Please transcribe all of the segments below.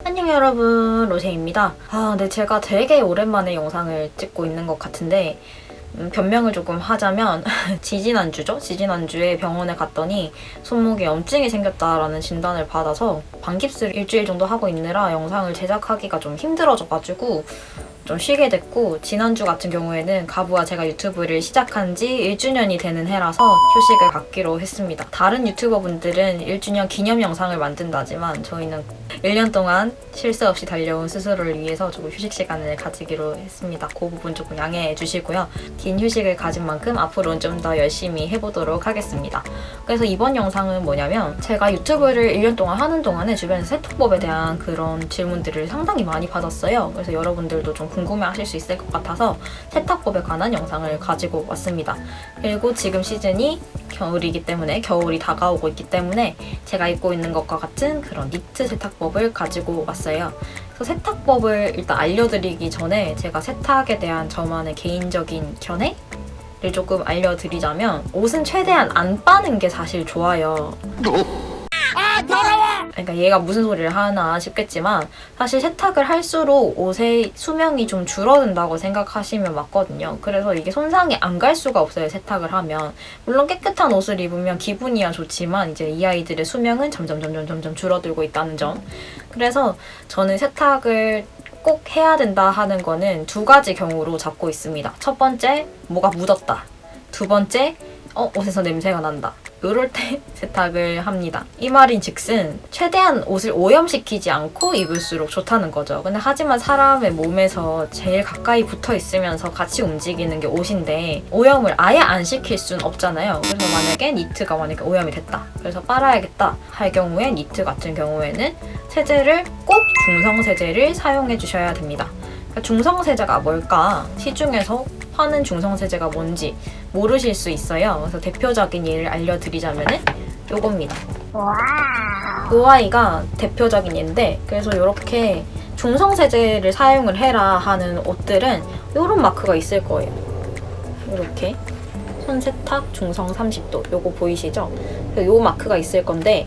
안녕 여러분, 로제입니다. 네, 제가 되게 오랜만에 영상을 찍고 있는 것 같은데 변명을 조금 하자면 지지난주죠? 지지난주에 병원에 갔더니 손목에 염증이 생겼다라는 진단을 받아서 반깁스를 일주일 정도 하고 있느라 영상을 제작하기가 좀 힘들어져가지고 좀 쉬게 됐고, 지난주 같은 경우에는 가부와 제가 유튜브를 시작한 지 1주년이 되는 해라서 휴식을 갖기로 했습니다. 다른 유튜버분들은 1주년 기념 영상을 만든다지만 저희는 1년 동안 쉴 새 없이 달려온 스스로를 위해서 조금 휴식 시간을 가지기로 했습니다. 그 부분 조금 양해해 주시고요. 긴 휴식을 가진 만큼 앞으로는 좀 더 열심히 해보도록 하겠습니다. 그래서 이번 영상은 뭐냐면, 제가 유튜브를 1년 동안 하는 동안에 주변에서 세탁법에 대한 그런 질문들을 상당히 많이 받았어요. 그래서 여러분들도 좀 궁금해하실 수 있을 것 같아서 세탁법에 관한 영상을 가지고 왔습니다. 그리고 지금 시즌이 겨울이기 때문에, 겨울이 다가오고 있기 때문에 제가 입고 있는 것과 같은 그런 니트 세탁법을 가지고 왔어요. 그래서 세탁법을 일단 알려드리기 전에 제가 세탁에 대한 저만의 개인적인 견해를 조금 알려드리자면, 옷은 최대한 안 빠는 게 사실 좋아요. 그러니까 얘가 무슨 소리를 하나 싶겠지만, 사실 세탁을 할수록 옷의 수명이 좀 줄어든다고 생각하시면 맞거든요. 그래서 이게 손상이 안 갈 수가 없어요, 세탁을 하면. 물론 깨끗한 옷을 입으면 기분이야 좋지만 이제 이 아이들의 수명은 점점 줄어들고 있다는 점. 그래서 저는 세탁을 꼭 해야 된다 하는 거는 두 가지 경우로 잡고 있습니다. 첫 번째, 뭐가 묻었다. 두 번째, 옷에서 냄새가 난다. 이럴 때 세탁을 합니다. 이 말인 즉슨 최대한 옷을 오염시키지 않고 입을수록 좋다는 거죠. 근데 하지만 사람의 몸에서 제일 가까이 붙어 있으면서 같이 움직이는 게 옷인데 오염을 아예 안 시킬 순 없잖아요. 그래서 만약에 니트가 오염이 됐다, 그래서 빨아야겠다 할 경우에 니트 같은 경우에는 세제를 꼭 중성세제를 사용해 주셔야 됩니다. 그러니까 중성세제가 뭘까? 시중에서 파는 중성세제가 뭔지 모르실 수 있어요. 그래서 대표적인 예를 알려드리자면은 요겁니다. 이 아이가 대표적인 예인데, 그래서 이렇게 중성세제를 사용을 해라 하는 옷들은 요런 마크가 있을 거예요. 이렇게 손세탁 중성 30도 요거 보이시죠? 요 마크가 있을 건데,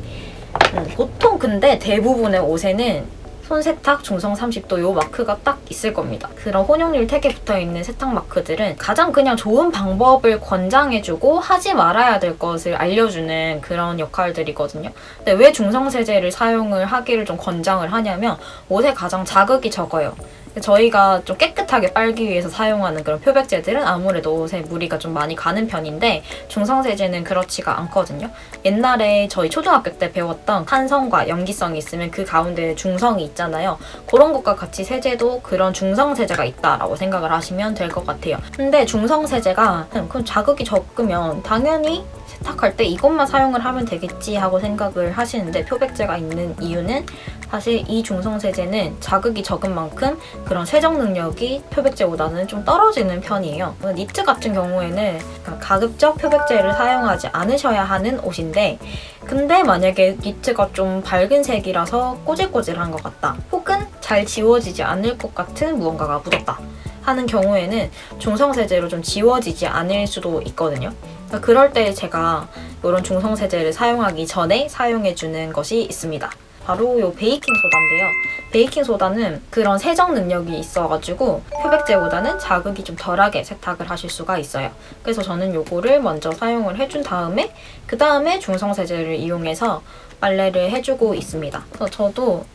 보통 근데 대부분의 옷에는 손세탁 중성 30도 요 마크가 딱 있을 겁니다. 그런 혼용률 택에 붙어있는 세탁 마크들은 가장 그냥 좋은 방법을 권장해주고 하지 말아야 될 것을 알려주는 그런 역할들이거든요. 근데 왜 중성세제를 사용을 하기를 좀 권장을 하냐면, 옷에 가장 자극이 적어요. 저희가 좀 깨끗하게 빨기 위해서 사용하는 그런 표백제들은 아무래도 옷에 무리가 좀 많이 가는 편인데, 중성세제는 그렇지가 않거든요. 옛날에 저희 초등학교 때 배웠던 산성과 염기성이 있으면 그 가운데 중성이 있잖아요. 그런 것과 같이 세제도 그런 중성세제가 있다라고 생각을 하시면 될 것 같아요. 근데 중성세제가 그럼 자극이 적으면 당연히 세탁할 때 이것만 사용을 하면 되겠지 하고 생각을 하시는데, 표백제가 있는 이유는 사실 이 중성세제는 자극이 적은 만큼 그런 세정 능력이 표백제보다는 좀 떨어지는 편이에요. 니트 같은 경우에는 가급적 표백제를 사용하지 않으셔야 하는 옷인데, 근데 만약에 니트가 좀 밝은 색이라서 꼬질꼬질한 것 같다, 혹은 잘 지워지지 않을 것 같은 무언가가 묻었다 하는 경우에는 중성세제로 좀 지워지지 않을 수도 있거든요. 그럴 때 제가 이런 중성세제를 사용하기 전에 사용해주는 것이 있습니다. 바로 이 베이킹소다인데요. 베이킹소다는 그런 세정 능력이 있어가지고 표백제보다는 자극이 좀 덜하게 세탁을 하실 수가 있어요. 그래서 저는 요거를 먼저 사용을 해준 다음에 그 다음에 중성세제를 이용해서 빨래를 해주고 있습니다. 그래서 저도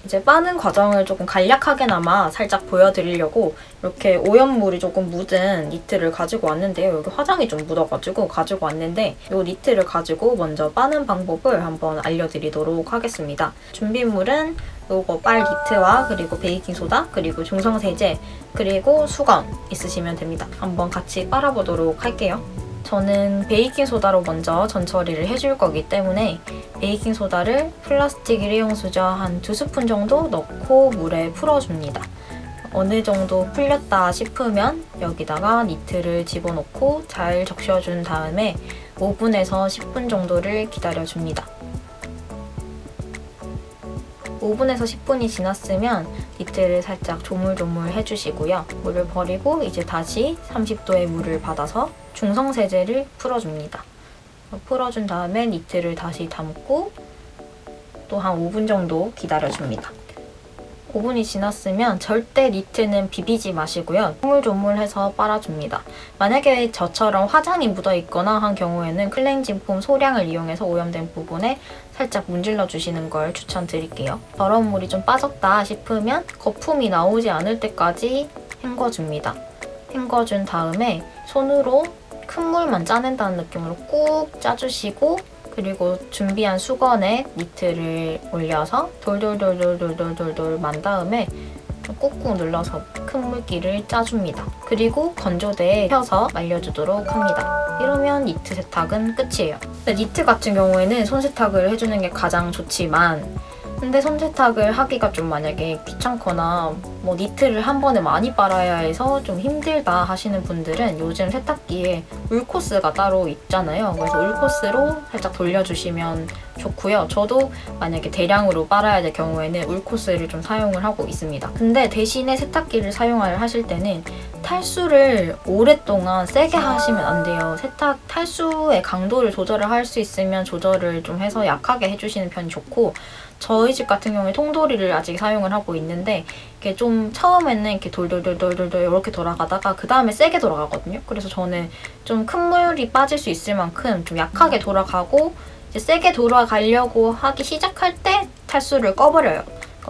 이제 빠는 과정을 조금 간략하게나마 살짝 보여드리려고 이렇게 오염물이 조금 묻은 니트를 가지고 왔는데요. 여기 화장이 좀 묻어가지고 가지고 왔는데, 이 니트를 가지고 먼저 빠는 방법을 한번 알려드리도록 하겠습니다. 준비물은 요거 빨 니트와 그리고 베이킹소다, 그리고 중성세제, 그리고 수건 있으시면 됩니다. 한번 같이 빨아보도록 할게요. 저는 베이킹소다로 먼저 전처리를 해줄 거기 때문에 베이킹소다를 플라스틱 일회용 수저 한 2스푼 정도 넣고 물에 풀어줍니다. 어느 정도 풀렸다 싶으면 여기다가 니트를 집어넣고 잘 적셔준 다음에 5분에서 10분 정도를 기다려줍니다. 5분에서 10분이 지났으면 니트를 살짝 조물조물 해주시고요. 물을 버리고 이제 다시 30도의 물을 받아서 중성세제를 풀어줍니다. 풀어준 다음에 니트를 다시 담고 또 한 5분 정도 기다려줍니다. 5분이 지났으면 절대 니트는 비비지 마시고요. 조물조물해서 빨아줍니다. 만약에 저처럼 화장이 묻어있거나 한 경우에는 클렌징 폼 소량을 이용해서 오염된 부분에 살짝 문질러 주시는 걸 추천드릴게요. 더러운 물이 좀 빠졌다 싶으면 거품이 나오지 않을 때까지 헹궈줍니다. 헹궈준 다음에 손으로 큰 물만 짜낸다는 느낌으로 꾹 짜주시고 그리고 준비한 수건에 니트를 올려서 돌돌돌돌돌돌돌 만 다음에 꾹꾹 눌러서 큰 물기를 짜줍니다. 그리고 건조대에 펴서 말려주도록 합니다. 이러면 니트 세탁은 끝이에요. 근데 니트 같은 경우에는 손 세탁을 해주는 게 가장 좋지만 근데 손 세탁을 하기가 좀 만약에 귀찮거나 뭐 니트를 한 번에 많이 빨아야 해서 좀 힘들다 하시는 분들은 요즘 세탁기에 울코스가 따로 있잖아요. 그래서 울코스로 살짝 돌려주시면 좋고요. 저도 만약에 대량으로 빨아야 될 경우에는 울코스를 좀 사용을 하고 있습니다. 근데 대신에 세탁기를 사용하실 때는 탈수를 오랫동안 세게 하시면 안 돼요. 세탁 탈수의 강도를 조절을 할 수 있으면 조절을 좀 해서 약하게 해주시는 편이 좋고 저희 집 같은 경우에 통돌이를 아직 사용을 하고 있는데 이게 좀 처음에는 이렇게 돌돌돌돌돌 이렇게 돌아가다가 그 다음에 세게 돌아가거든요. 그래서 저는 좀 큰 물이 빠질 수 있을 만큼 좀 약하게 돌아가고 이제 세게 돌아가려고 하기 시작할 때 탈수를 꺼버려요.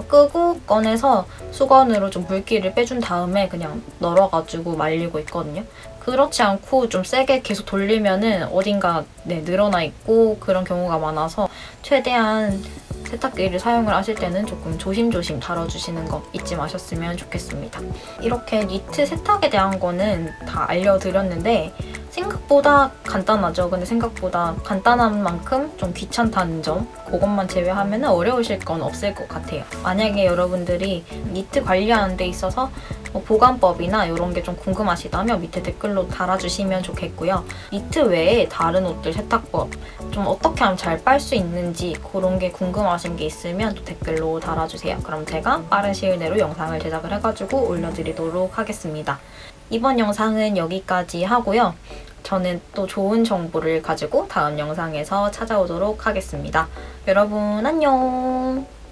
끄고 꺼내서 수건으로 좀 물기를 빼준 다음에 그냥 널어가지고 말리고 있거든요. 그렇지 않고 좀 세게 계속 돌리면은 어딘가 늘어나 있고 그런 경우가 많아서 최대한 세탁기를 사용을 하실 때는 조금 조심조심 다뤄주시는 거 잊지 마셨으면 좋겠습니다. 이렇게 니트 세탁에 대한 거는 다 알려드렸는데 생각보다 간단하죠. 근데 생각보다 간단한 만큼 좀 귀찮다는 점 그것만 제외하면 어려우실 건 없을 것 같아요. 만약에 여러분들이 니트 관리하는 데 있어서 뭐 보관법이나 이런 게 좀 궁금하시다면 밑에 댓글로 달아주시면 좋겠고요. 니트 외에 다른 옷들 세탁법 좀 어떻게 하면 잘 빨 수 있는지 그런 게 궁금하신 게 있으면 또 댓글로 달아주세요. 그럼 제가 빠른 시일 내로 영상을 제작을 해가지고 올려드리도록 하겠습니다. 이번 영상은 여기까지 하고요. 저는 또 좋은 정보를 가지고 다음 영상에서 찾아오도록 하겠습니다. 여러분 안녕!